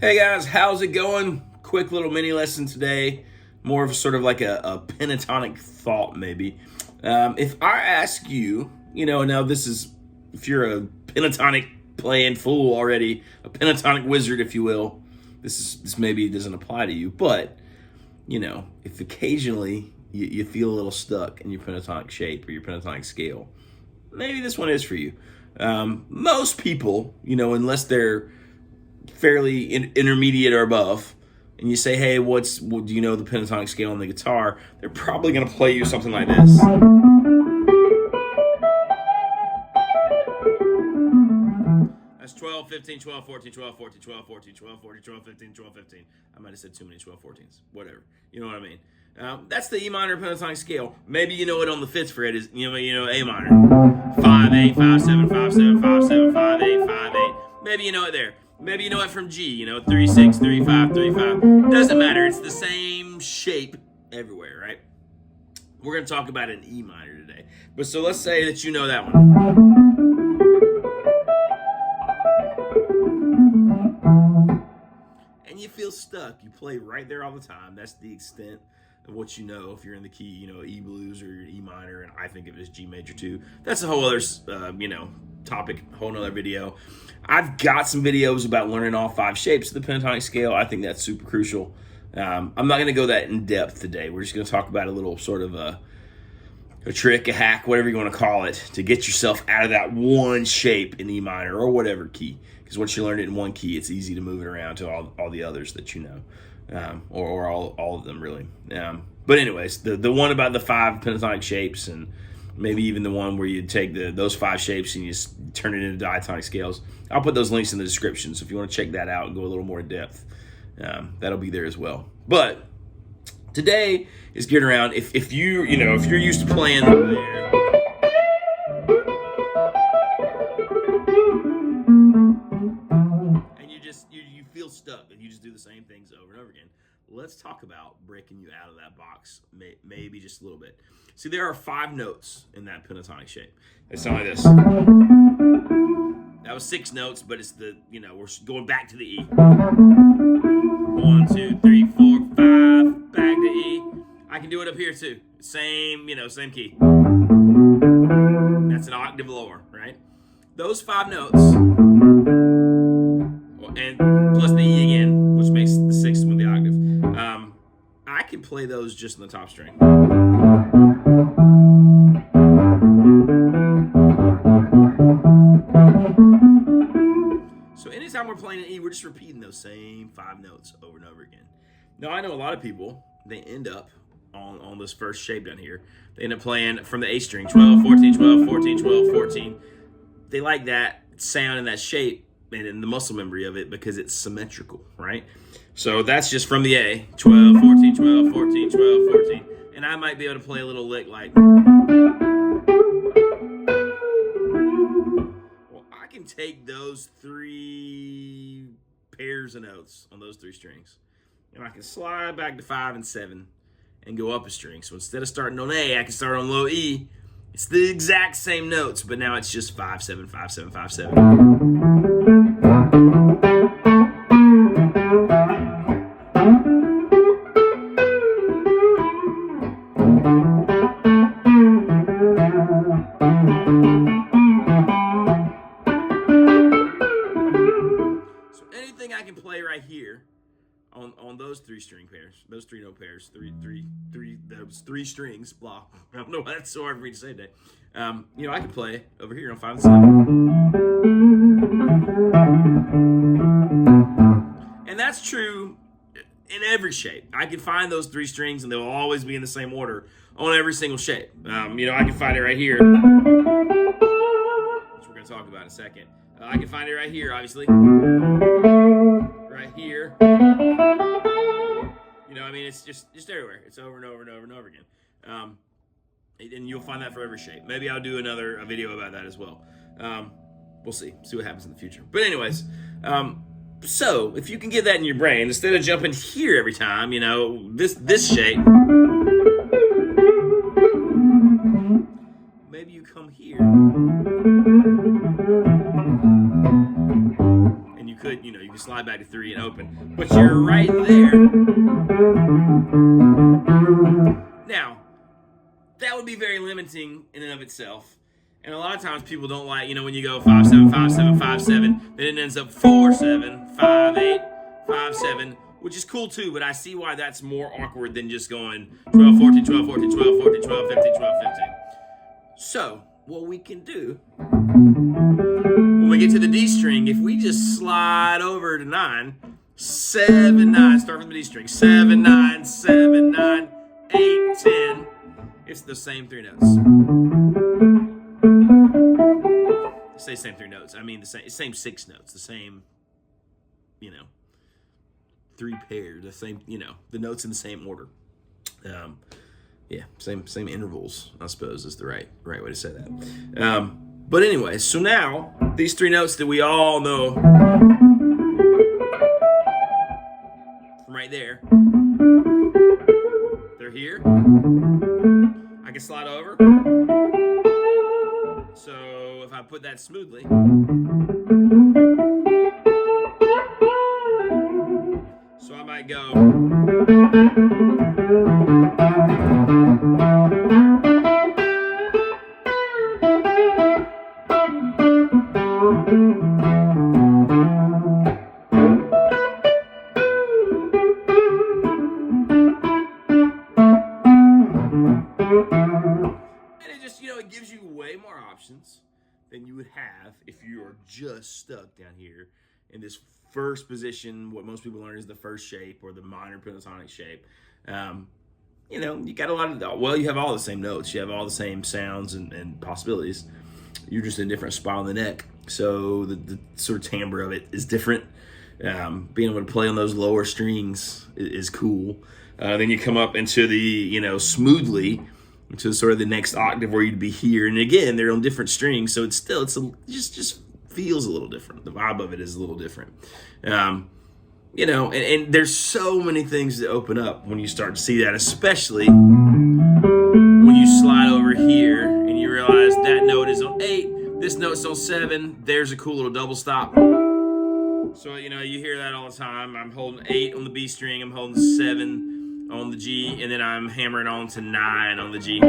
Hey guys, how's it going? Quick little mini lesson today. More of sort of like a pentatonic thought maybe. If I ask you, now this is, if you're a pentatonic playing fool already, a pentatonic wizard if you will, this maybe doesn't apply to you, but if occasionally you feel a little stuck in your pentatonic shape or your pentatonic scale, maybe this one is for you. Most people, unless they're fairly intermediate or above, and you say, hey, do you know the pentatonic scale on the guitar? They're probably going to play you something like this. That's 12, 15, 12, 14, 12, 14, 12, 14, 12, 14, 12, 15, 12, 15. I might have said too many 12, 14s. Whatever. You know what I mean? That's the E minor pentatonic scale. Maybe you know it on the fifth fret is, A minor. 5, 8, 5, 7, 5, 7, 5, 7, 5, 8, 5, 8. Maybe you know it there. Maybe you know it from G, 3, 6, 3, 5, 3, 5. Doesn't matter. It's the same shape everywhere, right? We're going to talk about an E minor today. But so let's say that you know that one. And you feel stuck. You play right there all the time. That's the extent of what you know if you're in the key, E blues or E minor, and I think of it as G major too. That's a whole other, topic, whole nother video. I've got some videos about learning all 5 shapes of the pentatonic scale. I think that's super crucial. I'm not going to go that in depth today. We're just going to talk about a little sort of a trick, a hack, whatever you want to call it, to get yourself out of that one shape in E minor or whatever key. Because once you learn it in one key, it's easy to move it around to all the others that you know, or all of them really. But anyways, the one about the 5 pentatonic shapes, and maybe even the one where you take those 5 shapes and you turn it into diatonic scales. I'll put those links in the description, so if you want to check that out and go a little more in depth, that'll be there as well. But today is getting around, if you're used to playing there, and you feel stuck and you just do the same things over and over again, let's talk about breaking you out of that box, maybe just a little bit. See, there are 5 notes in that pentatonic shape. They sound like this. That was 6 notes, but it's we're going back to the E. 1, 2, 3, 4, 5, back to E. I can do it up here too. Same key. That's an octave lower, right? Those 5 notes, and plus the E again, which makes the 6th one the octave. I can play those just in the top string. So anytime we're playing an E, we're just repeating those same 5 notes over and over again. Now, I know a lot of people, they end up on this first shape down here. They end up playing from the A string, 12, 14, 12, 14, 12, 14. They like that sound and that shape and the muscle memory of it because it's symmetrical, right? So that's just from the A, 12, 14, 12, 14, 12, 14. And I might be able to play a little lick like, well, I can take those 3 pairs of notes on those 3 strings, and I can slide back to 5 and 7 and go up a string. So instead of starting on A, I can start on low E. It's the exact same notes, but now it's just 5, 7, 5, 7, 5, 7. So anything I can play right here on those 3 string pairs, those 3 note pairs, those 3 strings, blah. I don't know why that's so hard for me to say today. I can play over here on 5 and 7. And that's true in every shape. I can find those 3 strings and they'll always be in the same order on every single shape. I can find it right here, which we're going to talk about in a second. I can find it right here, obviously. Right here. It's just everywhere. It's over and over and over and over again. And you'll find that for every shape. Maybe I'll do a video about that as well. We'll see what happens in the future. But anyways, so if you can get that in your brain, instead of jumping here every time, this shape, maybe you come here, and you could, you know, you can slide back to 3 and open, but you're right there. Now, that would be very limiting in and of itself. And a lot of times people don't like, you know, when you go 5 7 5 7 5 7, then it ends up 4 7 5 8 5 7, which is cool too. But I see why that's more awkward than just going 12 14 12 14 12 14 12 15 12 15. So what we can do when we get to the D string, if we just slide over to 9, 7 9, start from the D string, 7 9 7 9 8 10. It's the same 3 notes. Say same 3 notes. I mean the same 6 notes. The same, you know, 3 pairs. The same, you know, the notes in the same order. Yeah, same intervals, I suppose, is the right way to say that. But anyway, so now these 3 notes that we all know from right there, they're here. I can slide over. So if I put that smoothly, so I might go. It gives you way more options than you would have if you are just stuck down here in this first position, what most people learn is the first shape or the minor pentatonic shape. You know, you got a lot of, well, you have all the same notes, you have all the same sounds and possibilities. You're just in a different spot on the neck, so the sort of timbre of it is different. Being able to play on those lower strings is cool. Then you come up into the, you know, smoothly, which is sort of the next octave where you'd be here. And again, they're on different strings, so it's just feels a little different. The vibe of it is a little different. You know, and there's so many things that open up when you start to see that, especially when you slide over here and you realize that note is on 8, this note's on 7, there's a cool little double stop. So, you know, you hear that all the time. I'm holding 8 on the B string, I'm holding 7 on the G, and then I'm hammering on to 9 on the G. If I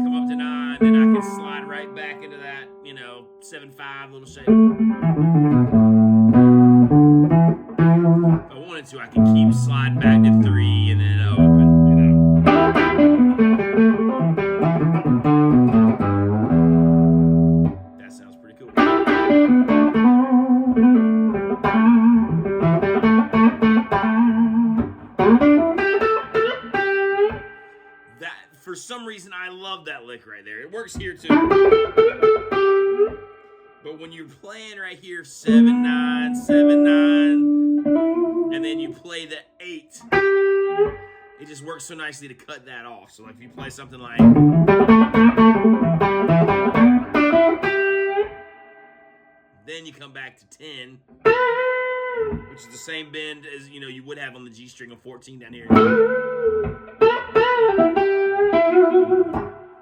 come up to 9, then I can slide right back into that, you know, 7/5 little shape. If I wanted to, I could keep sliding back to 3 and then open, you know. That sounds pretty cool. For some reason, I love that lick right there. It works here too. But when you're playing right here, 7 9 7 9, and then you play the 8, it just works so nicely to cut that off. So like if you play something like, then you come back to 10, which is the same bend as, you know, you would have on the G string of 14 down here.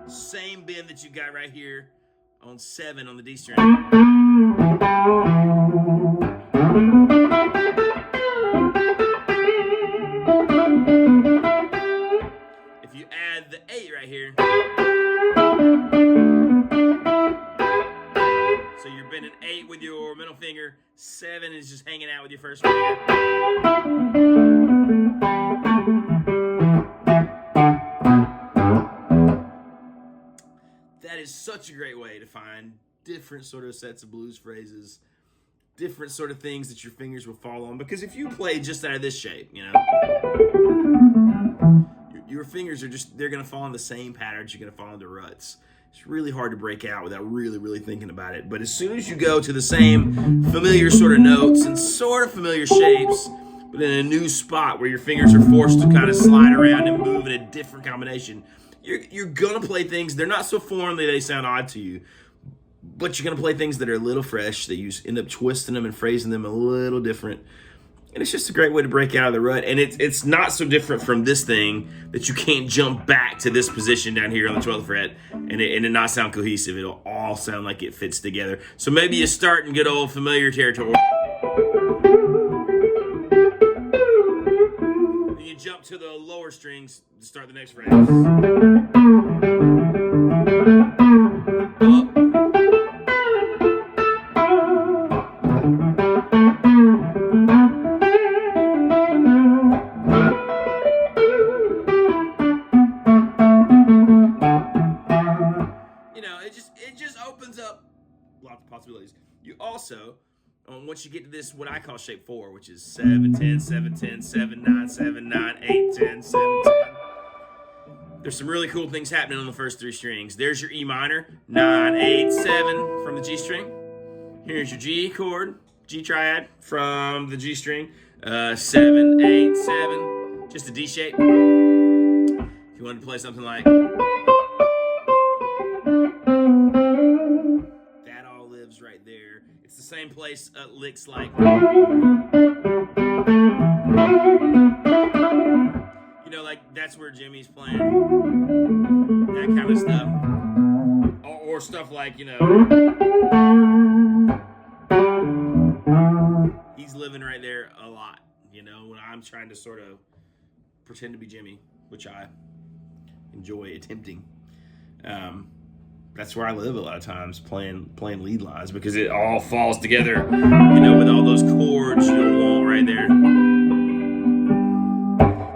Same bend that you got right here on 7 on the D string. If you add the 8 right here, so you're bending 8 with your middle finger, 7 is just hanging out with your first finger. That is such a great way to find different sort of sets of blues phrases, different sort of things that your fingers will fall on. Because if you play just out of this shape, you know, your fingers are just, they're going to fall in the same patterns, you're going to fall into ruts. It's really hard to break out without really thinking about it. But as soon as you go to the same familiar sort of notes and sort of familiar shapes, but in a new spot where your fingers are forced to kind of slide around and move in a different combination, you're going to play things, they're not so foreign that they sound odd to you, but you're going to play things that are a little fresh, that you end up twisting them and phrasing them a little different. And it's just a great way to break out of the rut. And it's not so different from this thing that you can't jump back to this position down here on the 12th fret and it not sound cohesive. It'll all sound like it fits together. So maybe you start in good old familiar territory. Then you jump to the lower strings to start the next phrase. Up. It just opens up lots of possibilities. You also, once you get to this, what I call shape 4, which is 7, 10, 7, 10, 7, 9, 7, 9, 8, 10, 7, 10. There's some really cool things happening on the first 3 strings. There's your E minor, 9, 8, 7 from the G string. Here's your G chord, G triad from the G string, 7, 8, 7, just a D shape. If you wanted to play something like that, all lives right there. It's the same place licks like, like that's where Jimmy's playing, that kind of stuff, or stuff like, he's living right there a lot, when I'm trying to sort of pretend to be Jimmy, which I enjoy attempting. That's where I live a lot of times, playing lead lines, because it all falls together, with all those chords you'll want right there.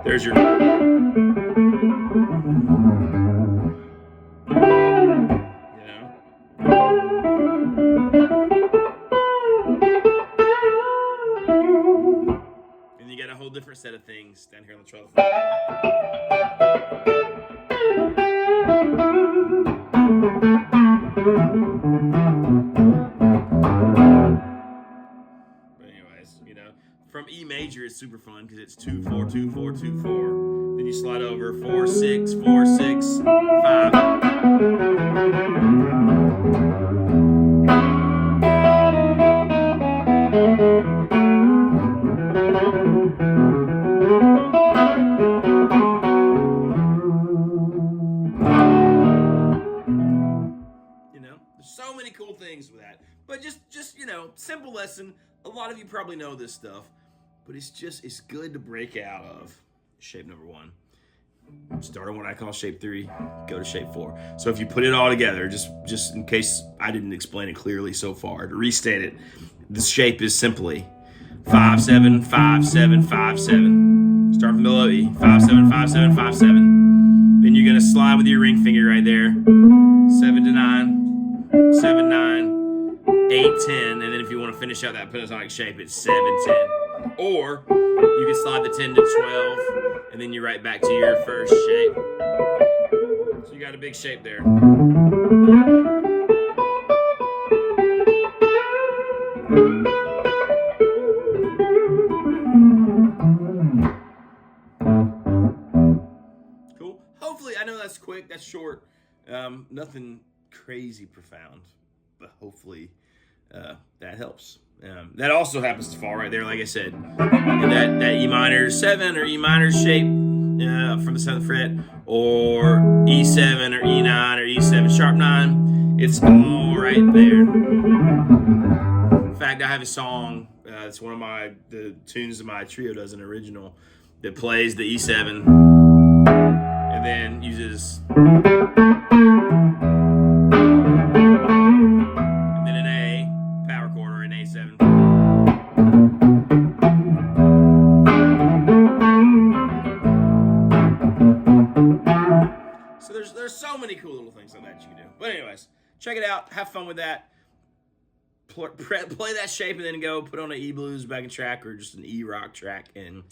There's your, and you got a whole different set of things down here on the 12th. But anyways, from E major it's super fun because it's 2 4 2 4 2 4. Then you slide over 4 6 4 6 5. There's so many cool things with that. But just simple lesson. A lot of you probably know this stuff, but it's good to break out of shape number 1. Start on what I call shape 3, go to shape 4. So if you put it all together, just in case I didn't explain it clearly so far, to restate it, the shape is simply 5 7 5 7 5 7. Start from below E. 5 7 5 7 5 7. Then you're gonna slide with your ring finger right there. 7 to 9, 7 9, 8 10, and then if you want to finish out that pentatonic shape, it's 7 10. Or you can slide the 10 to 12, and then you're right back to your first shape. So you got a big shape there. Cool. Hopefully, I know that's quick, that's short, nothing crazy profound, but hopefully that helps. That also happens to fall right there, like I said, that E minor 7 or E minor shape from the 7th fret, or E7 or E9 or E7 sharp 9. It's all right there. In fact, I have a song. It's one of the tunes that my trio does, an original, that plays the E7 and then uses. There's so many cool little things like that you can do. But anyways, check it out. Have fun with that. Play that shape and then go put on an E blues backing track or just an E rock track and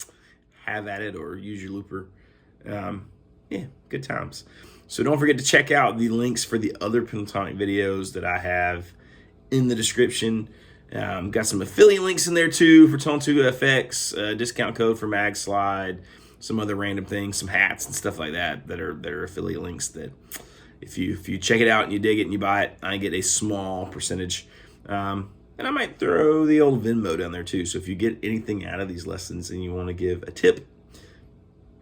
have at it, or use your looper. Yeah, good times. So don't forget to check out the links for the other pentatonic videos that I have in the description. Got some affiliate links in there too for Tonetuga Fx, discount code for MagSlide, some other random things, some hats and stuff like that are affiliate links that if you check it out and you dig it and you buy it, I get a small percentage. And I might throw the old Venmo down there too. So if you get anything out of these lessons and you want to give a tip,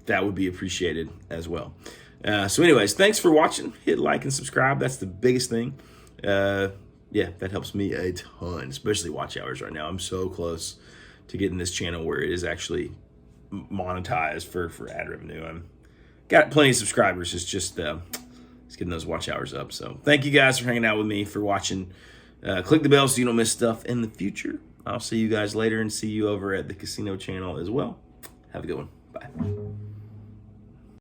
that would be appreciated as well. So anyways, thanks for watching. Hit like and subscribe. That's the biggest thing. Yeah, that helps me a ton, especially watch hours right now. I'm so close to getting this channel where it is actually monetized for ad revenue. I'm got plenty of subscribers. It's just getting those watch hours up. So thank you guys for hanging out with me, for watching. Click the bell so you don't miss stuff in the future. I'll see you guys later and see you over at the casino channel as well. Have a good one. Bye.